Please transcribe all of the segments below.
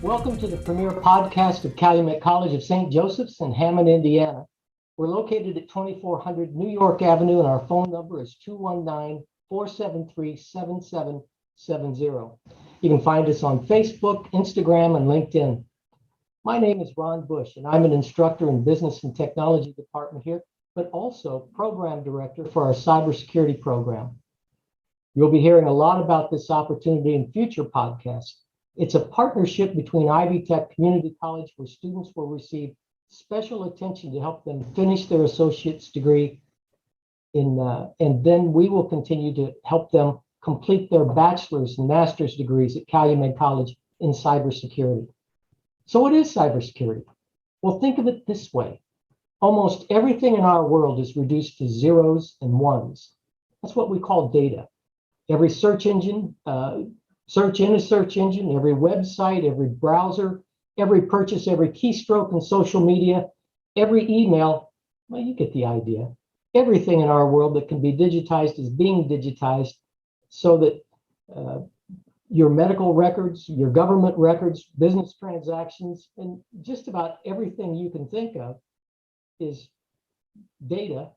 Welcome to the premier podcast of Calumet College of St. Joseph's in Hammond, Indiana. We're located at 2400 New York Avenue, and our phone number is 219-473-7770. You can find us on Facebook, Instagram, and LinkedIn. My name is Ron Bush, and I'm an instructor in Business and Technology Department here, but also Program Director for our Cybersecurity program. You'll be hearing a lot about this opportunity in future podcasts. It's a partnership between Ivy Tech Community College, where students will receive special attention to help them finish their associate's degree and then we will continue to help them complete their bachelor's and master's degrees at Calumet College in cybersecurity. So what is cybersecurity? Well, think of it this way. Almost everything in our world is reduced to zeros and ones. That's what we call data. Every search engine, search in a search engine, every website, every browser, every purchase, every keystroke in social media, every email, well, you get the idea. Everything in our world that can be digitized is being digitized so that your medical records, your government records, business transactions, and just about everything you can think of is data,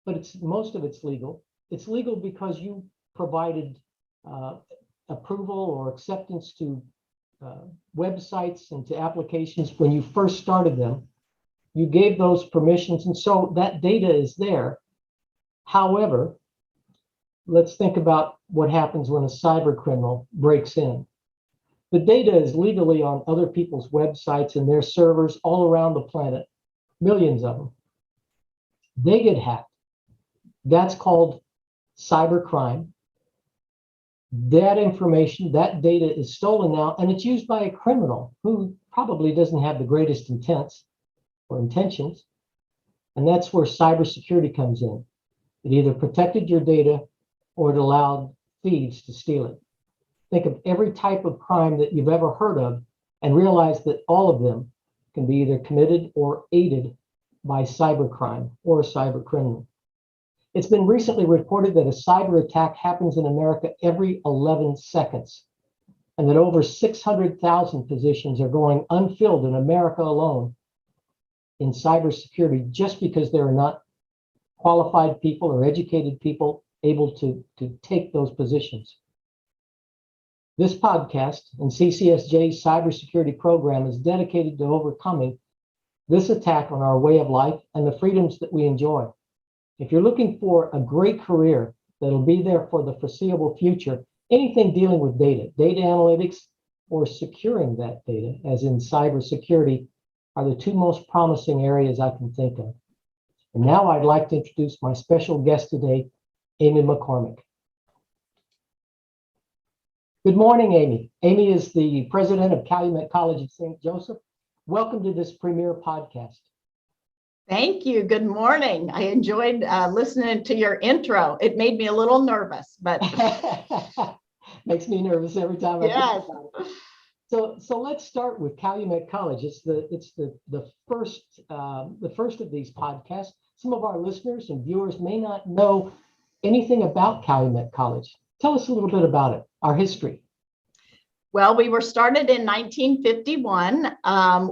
but most of it's legal. It's legal because you provided approval or acceptance to websites and to applications when you first started them. You gave those permissions, and so that data is there. However, let's think about what happens when a cyber criminal breaks in. The data is legally on other people's websites and their servers all around the planet, millions of them. They get hacked. That's called cybercrime. That information, that data is stolen now, and it's used by a criminal who probably doesn't have the greatest intents or intentions. And that's where cybersecurity comes in. It either protected your data or it allowed thieves to steal it. Think of every type of crime that you've ever heard of and realize that all of them can be either committed or aided by cybercrime or a cyber criminal. It's been recently reported that a cyber attack happens in America every 11 seconds, and that over 600,000 positions are going unfilled in America alone in cybersecurity just because there are not qualified people or educated people able to take those positions. This podcast and CCSJ's cybersecurity program is dedicated to overcoming this attack on our way of life and the freedoms that we enjoy. If you're looking for a great career that'll be there for the foreseeable future, anything dealing with data analytics, or securing that data, as in cybersecurity, are the two most promising areas I can think of. And now I'd like to introduce my special guest today, Amy McCormack. Good morning, Amy. Amy is the president of Calumet College of St. Joseph. Welcome to this premier podcast. Thank you. Good morning. I enjoyed listening to your intro. It made me a little nervous, but makes me nervous every time. Yes. So let's start with Calumet College. It's the first of these podcasts. Some of our listeners and viewers may not know anything about Calumet College. Tell us a little bit about it, our history. Well, we were started in 1951.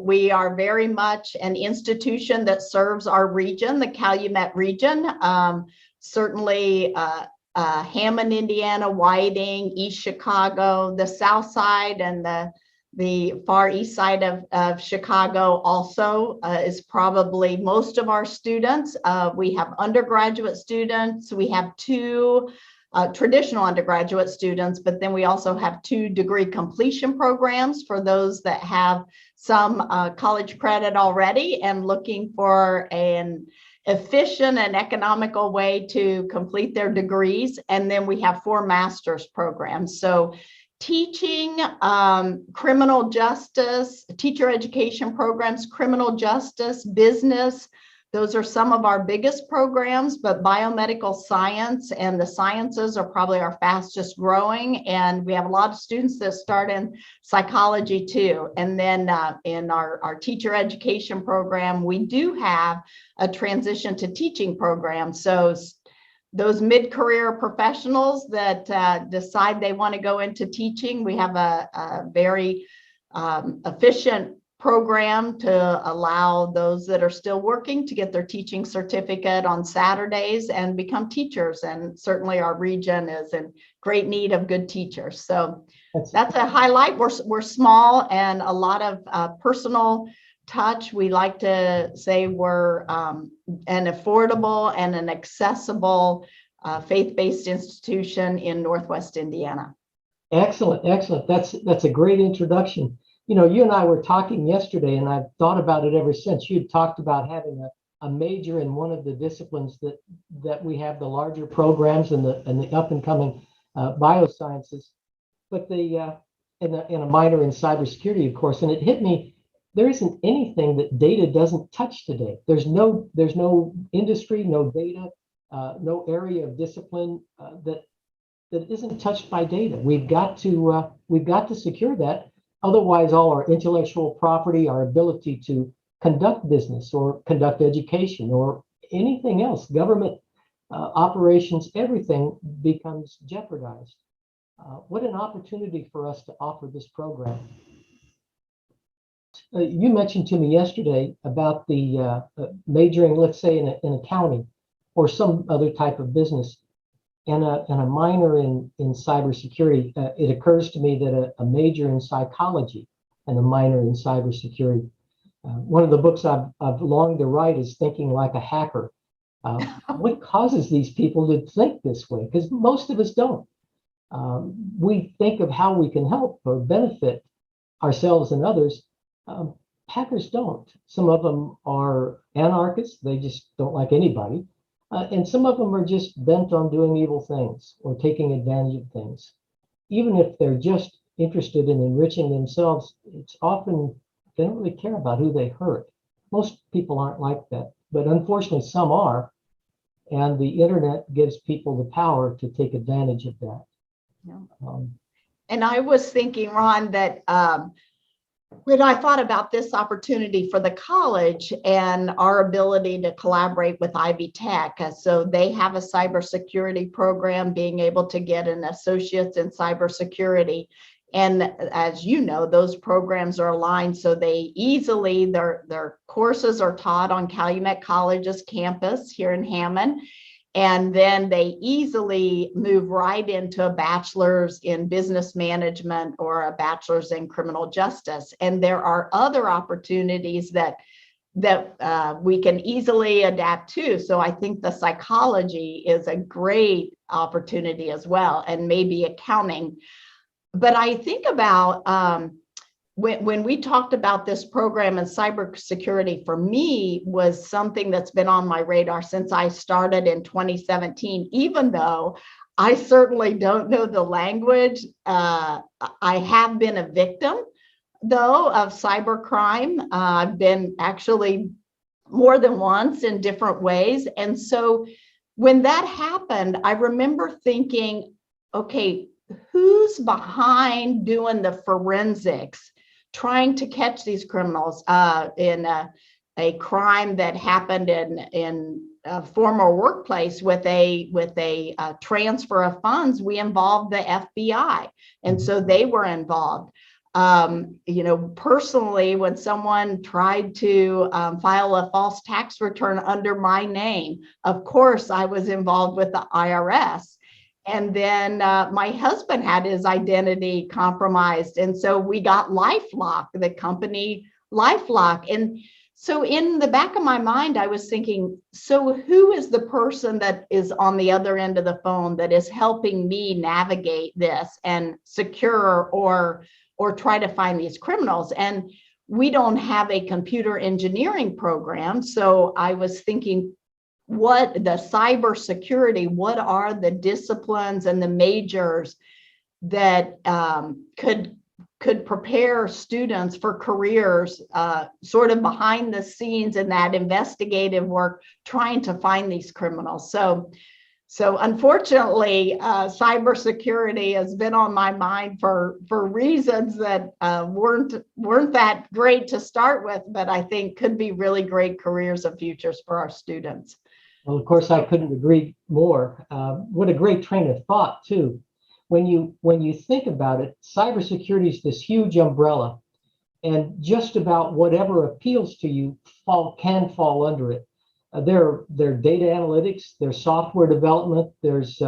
We are very much an institution that serves our region, the Calumet region. Certainly Hammond, Indiana, Whiting, East Chicago, the South Side, and the far east side of Chicago also is probably most of our students. We have undergraduate students. We have two traditional undergraduate students, but then we also have two degree completion programs for those that have some college credit already and looking for an efficient and economical way to complete their degrees. And then we have 4 master's programs. So teaching, criminal justice, teacher education programs, criminal justice, business. Those are some of our biggest programs, but biomedical science and the sciences are probably our fastest growing. And we have a lot of students that start in psychology too. And then in our teacher education program, we do have a transition to teaching program. So those mid-career professionals that decide they want to go into teaching, we have a very efficient program to allow those that are still working to get their teaching certificate on Saturdays and become teachers. And certainly our region is in great need of good teachers. So that's a highlight. We're small and a lot of personal touch. We like to say we're an affordable and an accessible faith-based institution in Northwest Indiana. Excellent, excellent. That's a great introduction. You know, you and I were talking yesterday, and I've thought about it ever since. You talked about having a major in one of the disciplines that we have, the larger programs and the up and coming biosciences, but and a minor in cybersecurity, of course. And it hit me. There isn't anything that data doesn't touch today. There's no industry, no data, no area of discipline that isn't touched by data. We've got to secure that. Otherwise, all our intellectual property, our ability to conduct business or conduct education or anything else, government operations, everything becomes jeopardized. What an opportunity for us to offer this program. You mentioned to me yesterday about the majoring, let's say, in accounting or some other type of business, and a minor in cybersecurity. It occurs to me that a major in psychology and a minor in cybersecurity. One of the books I've longed to write is Thinking Like a Hacker. What causes these people to think this way? Because most of us don't. We think of how we can help or benefit ourselves and others. Hackers don't. Some of them are anarchists. They just don't like anybody. And some of them are just bent on doing evil things or taking advantage of things. Even if they're just interested in enriching themselves, it's often, they don't really care about who they hurt. Most people aren't like that, but unfortunately some are. And the internet gives people the power to take advantage of that. Yeah. And I was thinking, Ron, that when I thought about this opportunity for the college and our ability to collaborate with Ivy Tech, so they have a cybersecurity program, being able to get an associate's in cybersecurity. And as you know, those programs are aligned so they easily, their courses are taught on Calumet College's campus here in Hammond. And then they easily move right into a bachelor's in business management or a bachelor's in criminal justice. And there are other opportunities that we can easily adapt to. So I think the psychology is a great opportunity as well, and maybe accounting. But I think about when we talked about this program, and cybersecurity for me was something that's been on my radar since I started in 2017, even though I certainly don't know the language. I have been a victim, though, of cybercrime. I've been actually more than once in different ways. And so when that happened, I remember thinking, okay, who's behind doing the forensics, trying to catch these criminals in a crime that happened in a former workplace with a transfer of funds? We involved the FBI, and so they were involved. Personally, when someone tried to file a false tax return under my name, of course, I was involved with the IRS. And then my husband had his identity compromised. And so we got LifeLock, the company LifeLock. And so in the back of my mind, I was thinking, so who is the person that is on the other end of the phone that is helping me navigate this and secure or try to find these criminals? And we don't have a computer engineering program. So I was thinking, what the cybersecurity, what are the disciplines and the majors that could prepare students for careers sort of behind the scenes in that investigative work, trying to find these criminals. So unfortunately, cybersecurity has been on my mind for reasons that weren't that great to start with, but I think could be really great careers and futures for our students. Well, of course, I couldn't agree more. What a great train of thought, too. When you think about it, cybersecurity is this huge umbrella. and just about whatever appeals to you can fall under it. There are data analytics, there's software development, there's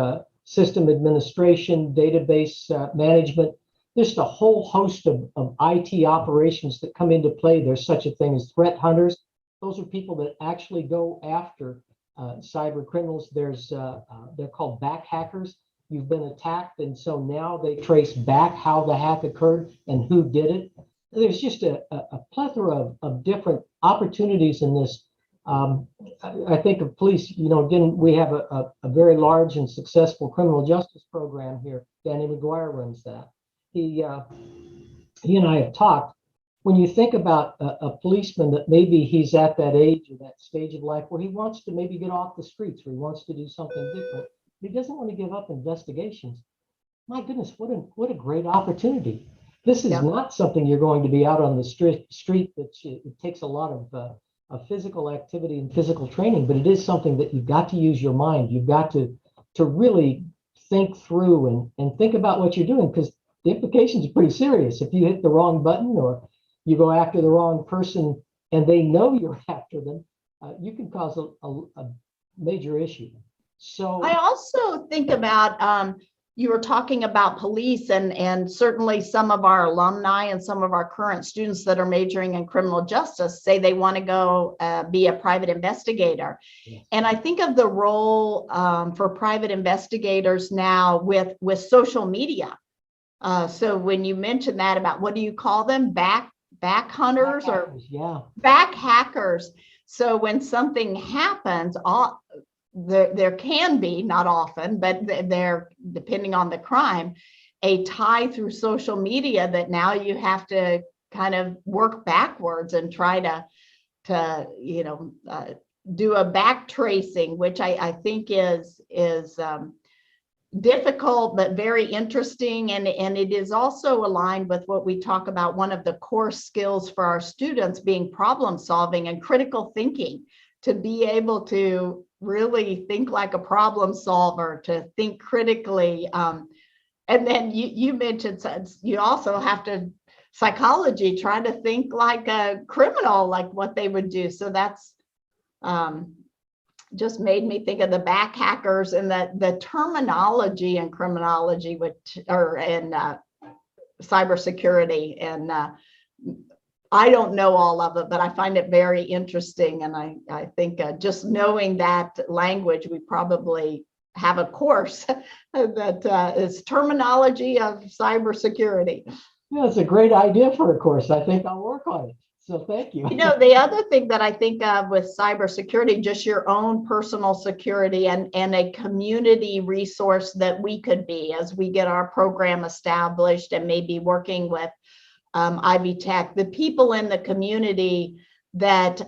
system administration, database management. There's a whole host of IT operations that come into play. There's such a thing as threat hunters. Those are people that actually go after cyber criminals. They're called back hackers. You've been attacked, and so now they trace back how the hack occurred and who did it. There's just a plethora of different opportunities in this. I think of police, again, we have a very large and successful criminal justice program here. Danny McGuire runs that. He and I have talked. When you think about a policeman that maybe he's at that age or that stage of life where he wants to maybe get off the streets or he wants to do something different, he doesn't want to give up investigations. My goodness, what a great opportunity. This is not something you're going to be out on the street that it takes a lot of physical activity and physical training, but it is something that you've got to use your mind. You've got to really think through and think about what you're doing, because the implications are pretty serious. If you hit the wrong button or you go after the wrong person and they know you're after them, you can cause a major issue. So I also think about, you were talking about police, and certainly some of our alumni and some of our current students that are majoring in criminal justice say they want to go be a private investigator. yes. And I think of the role for private investigators now with social media. So when you mentioned that about, what do you call them? Back hunters or back hackers. So when something happens, there can be, not often, but they're, depending on the crime, a tie through social media that now you have to kind of work backwards and try to do a back tracing, which I think is difficult but very interesting, and it is also aligned with what we talk about, one of the core skills for our students being problem solving and critical thinking, to be able to really think like a problem solver, to think critically. And then you mentioned you also have to psychology, try to think like a criminal, like what they would do. So that's just made me think of the back hackers and the terminology in criminology, which or in cybersecurity. And I don't know all of it, but I find it very interesting. And I think just knowing that language, we probably have a course that is terminology of cybersecurity. Yeah, it's a great idea for a course. I think I'll work on it. So thank you. The other thing that I think of with cybersecurity, just your own personal security and a community resource that we could be as we get our program established and maybe working with Ivy Tech, the people in the community that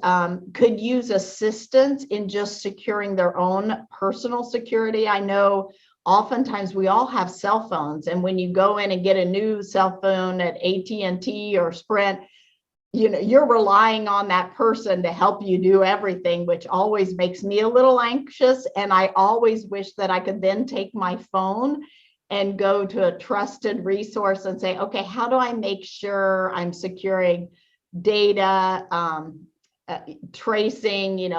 could use assistance in just securing their own personal security. I know oftentimes we all have cell phones, and when you go in and get a new cell phone at AT&T or Sprint, you're relying on that person to help you do everything, which always makes me a little anxious. And I always wish that I could then take my phone and go to a trusted resource and say, okay, how do I make sure I'm securing data, tracing,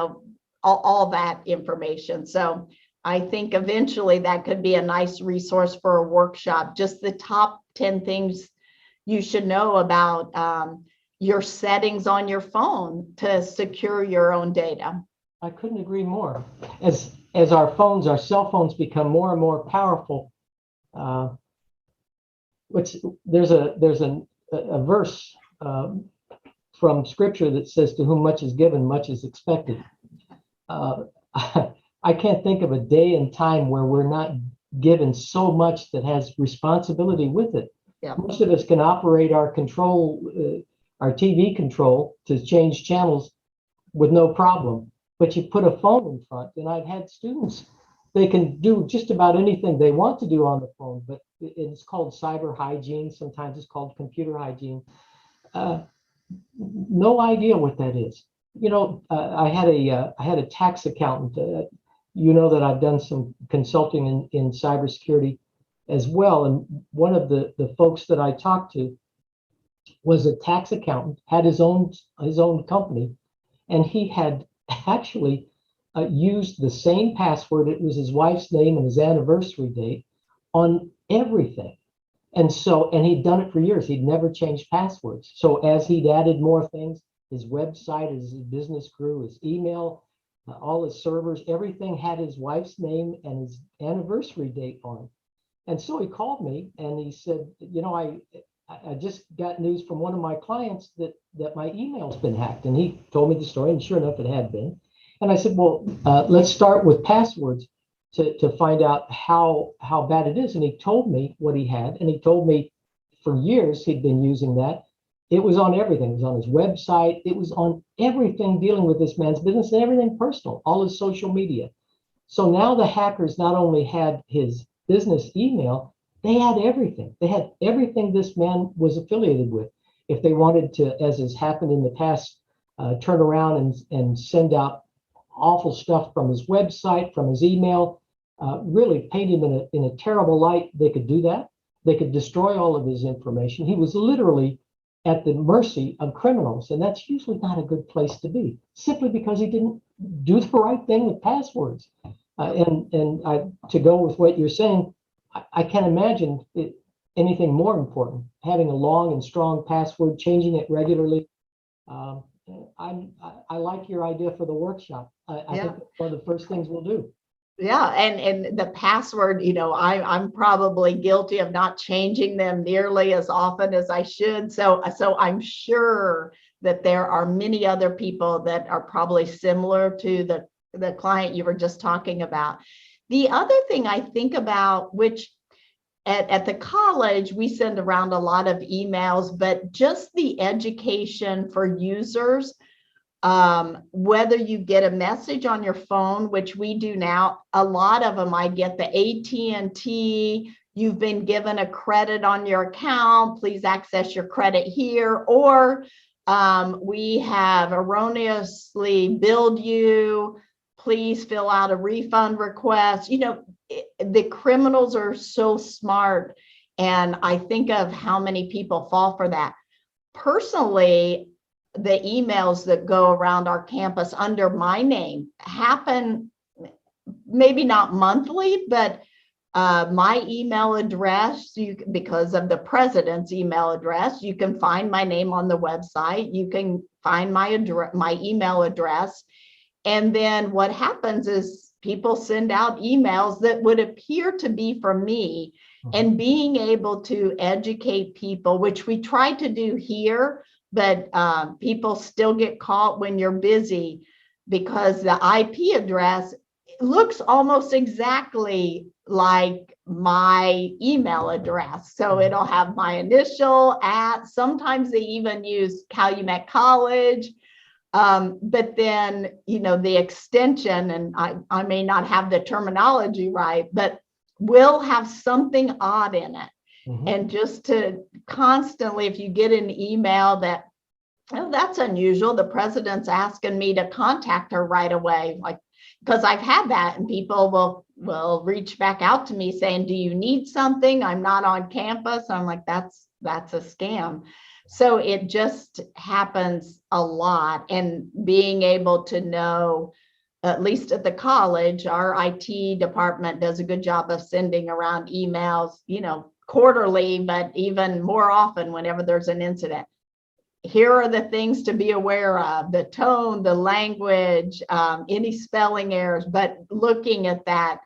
all that information. So I think eventually that could be a nice resource for a workshop, just the top 10 things you should know about your settings on your phone to secure your own data. I couldn't agree more. As our cell phones become more and more powerful, there's a verse from scripture that says, to whom much is given, much is expected. I can't think of a day and time where we're not given so much that has responsibility with it. Yeah. Most of us can operate our control, our TV control to change channels with no problem. But you put a phone in front, and I've had students, they can do just about anything they want to do on the phone, but it's called cyber hygiene. Sometimes it's called computer hygiene. No idea what that is. I had a tax accountant. That I've done some consulting in cybersecurity as well. And one of the folks that I talked to was a tax accountant, had his own company, and he had actually used the same password. It was his wife's name and his anniversary date on everything. And he'd done it for years. He'd never changed passwords. So as he'd added more things, his website, his business grew, his email, all his servers, everything had his wife's name and his anniversary date on it. And so he called me and he said, I just got news from one of my clients that my email's been hacked. And he told me the story, and sure enough, it had been. And I said, well, let's start with passwords to find out how bad it is. And he told me what he had, and he told me for years he'd been using that. It was on everything. It was on his website. It was on everything dealing with this man's business and everything personal, all his social media. So now the hackers not only had his business email, they had everything. They had everything this man was affiliated with. If they wanted to, as has happened in the past, turn around and send out awful stuff from his website, from his email, really paint him in a terrible light, they could do that. They could destroy all of his information. He was literally at the mercy of criminals, and that's usually not a good place to be, simply because he didn't do the right thing with passwords. To go with what you're saying, I can't imagine anything more important. Having a long and strong password, changing it regularly. I like your idea for the workshop. I think that's one of the first things we'll do. Yeah, and the password, I'm probably guilty of not changing them nearly as often as I should. So I'm sure that there are many other people that are probably similar to the client you were just talking about. The other thing I think about, which at the college, we send around a lot of emails, but just the education for users, whether you get a message on your phone, which we do now, a lot of them, I get the AT&T, you've been given a credit on your account, please access your credit here, or we have erroneously billed you, please fill out a refund request. The criminals are so smart, and I think of how many people fall for that. Personally, the emails that go around our campus under my name happen maybe not monthly, but my email address, because of the president's email address, you can find my name on the website. You can find my email address. And then what happens is people send out emails that would appear to be for me, and being able to educate people, which we try to do here, but people still get caught when you're busy because the IP address looks almost exactly like my email address. So it'll have my initial at, sometimes they even use Calumet College. But then, the extension, and I may not have the terminology right, but will have something odd in it. And just to constantly, if you get an email that, oh, that's unusual, the president's asking me to contact her right away, like, because I've had that, and people will reach back out to me saying, do you need something? I'm not on campus. I'm like, that's a scam. So it just happens a lot. And being able to know, at least at the college, our IT department does a good job of sending around emails, quarterly, but even more often whenever there's an incident. Here are the things to be aware of: the tone, the language, any spelling errors, but looking at that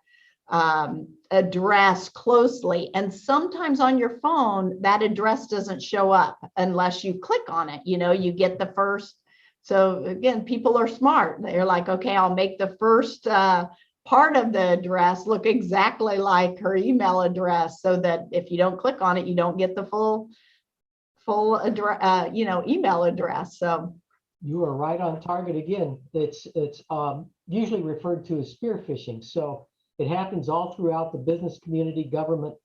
address closely. And sometimes on your phone, that address doesn't show up unless you click on it. You get the first. So again, people are smart. They're like, okay, I'll make the first part of the address look exactly like her email address, so that if you don't click on it, you don't get the full address, email address. So you are right on target again. It's usually referred to as spear phishing. So it happens all throughout the business community, government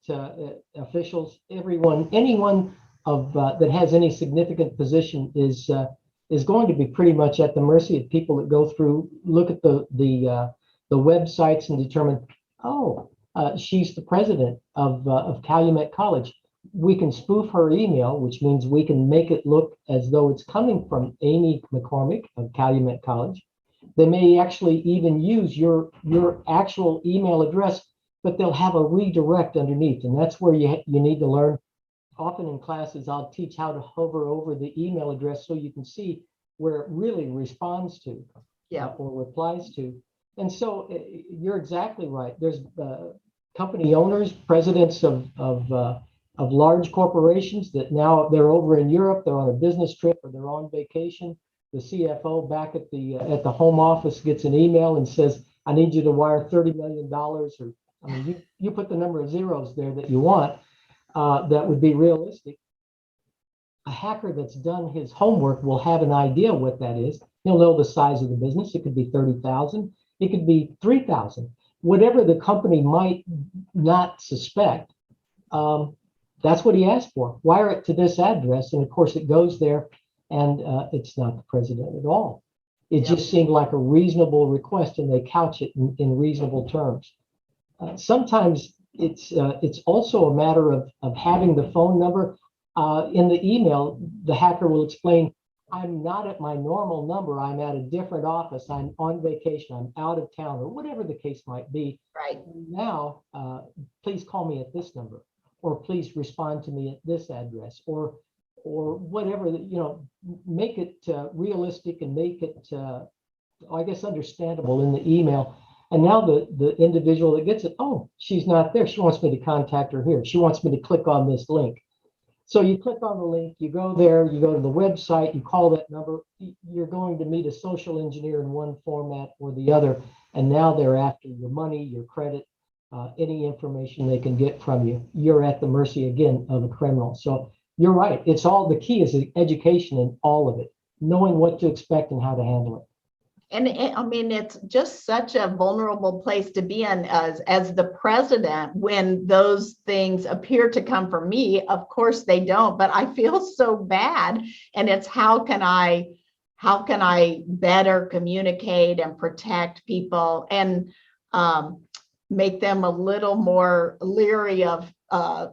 officials, everyone, anyone that has any significant position is going to be pretty much at the mercy of people that go through, look at the websites and determine, oh, she's the president of Calumet College. we can spoof her email, which means we can make it look as though it's coming from Amy McCormack of Calumet College. They may actually even use your actual email address, but they'll have a redirect underneath. And that's where you need to learn. Often in classes, I'll teach how to hover over the email address so you can see where it really responds to or replies to. And so you're exactly right. There's company owners, presidents of large corporations that now they're over in Europe, they're on a business trip or they're on vacation. The CFO back at the home office gets an email and says, I need you to wire $30 million, or I mean, you put the number of zeros there that you want, that would be realistic. A hacker that's done his homework will have an idea what that is. He'll know the size of the business. It could be 30,000. It could be 3,000. Whatever the company might not suspect, that's what he asked for. Wire it to this address. And of course, it goes there, and it's not the president at all. It just seemed like a reasonable request, and they couch it in reasonable terms. Sometimes it's also a matter of having the phone number. In the email, the hacker will explain, I'm not at my normal number. I'm at a different office. I'm on vacation. I'm out of town, or whatever the case might be. Right. Now, please call me at this number, or please respond to me at this address, or whatever, make it realistic and make it, I guess, understandable in the email. And now the individual that gets it, oh, she's not there. She wants me to contact her here. She wants me to click on this link. So you click on the link, you go there, you go to the website, you call that number. You're going to meet a social engineer in one format or the other. And now they're after your money, your credit, any information they can get from you. You're at the mercy, again, of a criminal. So you're right. It's all, the key is education in all of it, knowing what to expect and how to handle it. And I mean, it's just such a vulnerable place to be in as the president when those things appear to come from me. Of course they don't, but I feel so bad. And it's how can I better communicate and protect people and make them a little more leery of a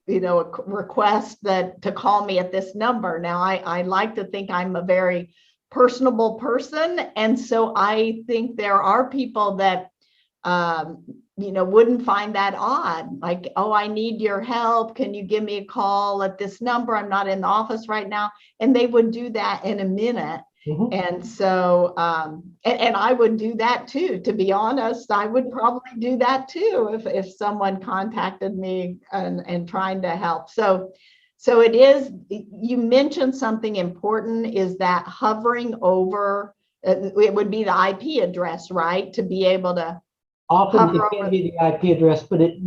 request that to call me at this number. Now, I like to think I'm a very personable person. And so I think there are people that, wouldn't find that odd. Like, oh, I need your help. Can you give me a call at this number? I'm not in the office right now. And they would do that in a minute. Mm-hmm. And so, and I would do that too, to be honest. I would probably do that too if someone contacted me and trying to help. So it is, you mentioned something important, is that hovering over, it would be the IP address, right? To be able to often it can be the IP address, but it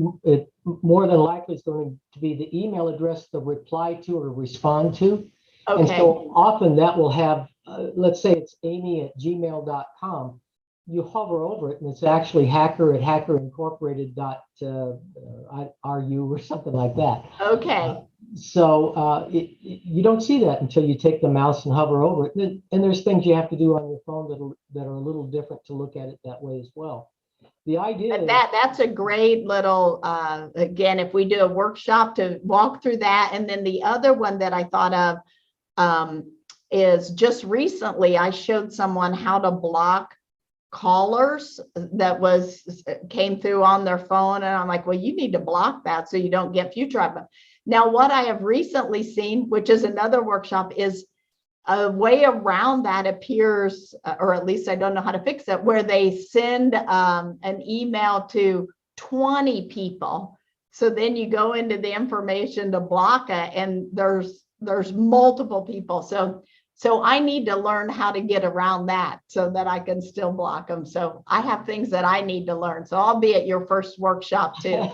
more than likely is going to be the email address to reply to or respond to. Okay. And so often that will have, let's say it's amy@gmail.com. You hover over it and it's actually hacker@hackerincorporated.ru or something like that. Okay. So you don't see that until you take the mouse and hover over it. And there's things you have to do on your phone that are a little different to look at it that way as well. The idea is that's a great little, again, if we do a workshop to walk through that. And then the other one that I thought of is just recently I showed someone how to block callers that came through on their phone. And I'm like, well, you need to block that so you don't get future. Now, what I have recently seen, which is another workshop, is a way around that appears, or at least I don't know how to fix it, where they send an email to 20 people. So then you go into the information to block it, and there's multiple people. So I need to learn how to get around that so that I can still block them. So I have things that I need to learn. So I'll be at your first workshop too.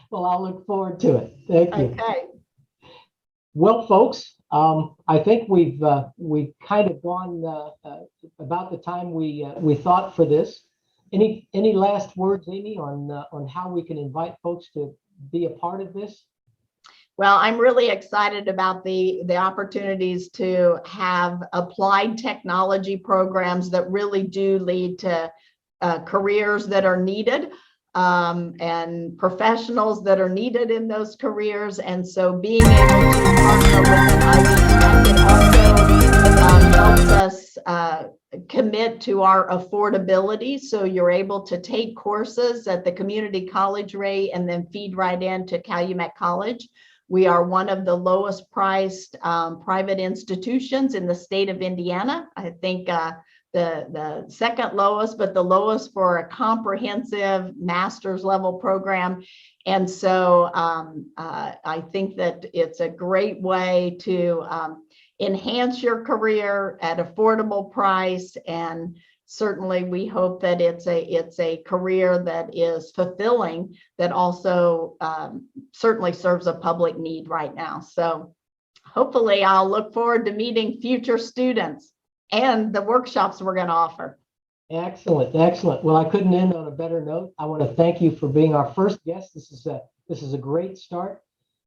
Well, I'll look forward to it. Thank you. Okay. Well, folks, I think we've kind of gone about the time we thought for this. Any last words, Amy, on how we can invite folks to be a part of this? Well, I'm really excited about the opportunities to have applied technology programs that really do lead to careers that are needed. and professionals that are needed in those careers. And so being able to partner with an Ivy Tech, it also helps us commit to our affordability. So you're able to take courses at the community college rate and then feed right into Calumet College. We are one of the lowest priced private institutions in the state of Indiana. I think the second lowest, but the lowest for a comprehensive master's level program. And so I think that it's a great way to enhance your career at affordable price. And certainly we hope that it's a career that is fulfilling, that also certainly serves a public need right now. So hopefully I'll look forward to meeting future students and the workshops we're going to offer. Excellent, excellent. Well, I couldn't end on a better note. I want to thank you for being our first guest. This is a great start.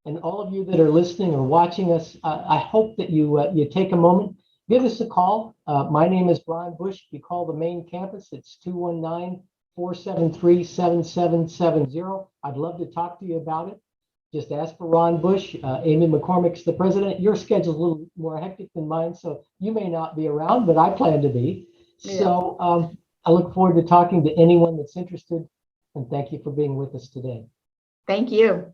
And all of you that are listening or watching us, I hope that you take a moment, give us a call. My name is Ron Bush. If you call the main campus, it's 219-473-7770. I'd love to talk to you about it. Just ask for Ron Bush. Amy McCormack's the president. Your schedule's a little more hectic than mine, so you may not be around, but I plan to be. Yeah. So I look forward to talking to anyone that's interested, and thank you for being with us today. Thank you.